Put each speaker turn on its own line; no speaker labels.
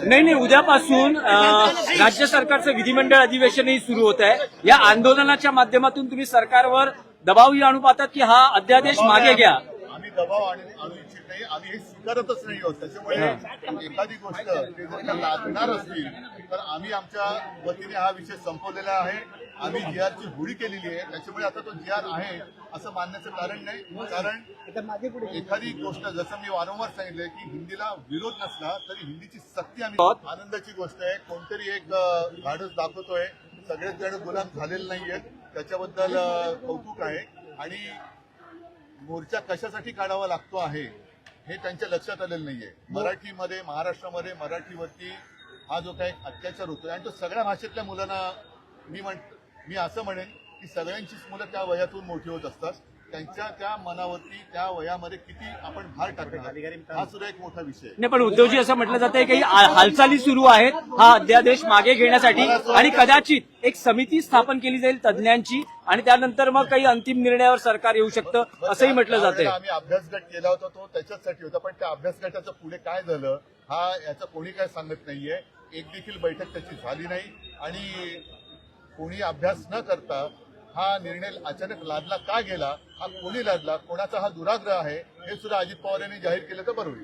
नाही नाही, उद्यापासून राज्य सरकारचं विधिमंडळ अधिवेशनही सुरू होत आहे. या आंदोलनाच्या माध्यमातून तुम्ही सरकारवर दबावही आणू पाहतात की हा अध्यादेश मागे घ्या.
आम्ही दबाव आणू इच्छित नाही, आम्ही हे स्वीकारतच नाही आहोत. त्याच्यामुळे एखादी गोष्ट ते जर का लागणार असतील तर आम्ही आमच्या वतीने हा विषय संपवलेला आहे. आम्ही जीआरची होळी केलेली आहे, त्याच्यामुळे आता तो जीआर आहे असं मानण्याचं कारण नाही. कारण एखादी गोष्ट जसं मी वारंवार सांगितलंय की हिंदीला विरोध नसला तरी हिंदीची सक्ती आम्ही. आनंदाची गोष्ट आहे, कोणतरी एक धाडस दाखवतोय. सगळेच जण गुलाम झालेले नाहीयेत, त्याच्याबद्दल कौतुक आहे. आणि मोर्चा कशासाठी काढावा लागतो आहे हे त्यांच्या लक्षात आलेलं नाहीये. मराठीमध्ये, महाराष्ट्रामध्ये मराठीवरती हा जो काही अत्याचार होतोय आणि तो सगळ्या भाषेतल्या मुलांना मी असं म्हणेन की सगळ्यांचीच मुलं त्या वयातून मोठी होत असतात. त्यांच्या त्या मनावरती त्या वयामध्ये किती आपण भार टाकणार हा सुद्धा एक मोठा विषय आहे.
नाही, पण उद्धवजी असं म्हटलं जातंय काही हालचाली सुरू आहेत हा अध्यादेश मागे घेण्यासाठी आणि कदाचित एक समिती स्थापन केली जाईल तज्ज्ञांची आणि त्यानंतर मग काही अंतिम निर्णयावर सरकार येऊ शकतं असंही म्हटलं जातंय.
आम्ही अभ्यासगट केला होता तो त्याच्यासाठी होता, पण त्या अभ्यासगटाचं पुढे काय झालं हा याचं कोणी काय सांगत नाहीये. एक देखील बैठक त्याची झाली नाही आणि कोणी अभ्यास न करता हा निर्णय अचानक लादला का गेला, हा कोणी लादला, कोणाचा हा दुराग्रह आहे हे सुद्धा अजित पवार यांनी जाहीर केलं तर बरं होईल.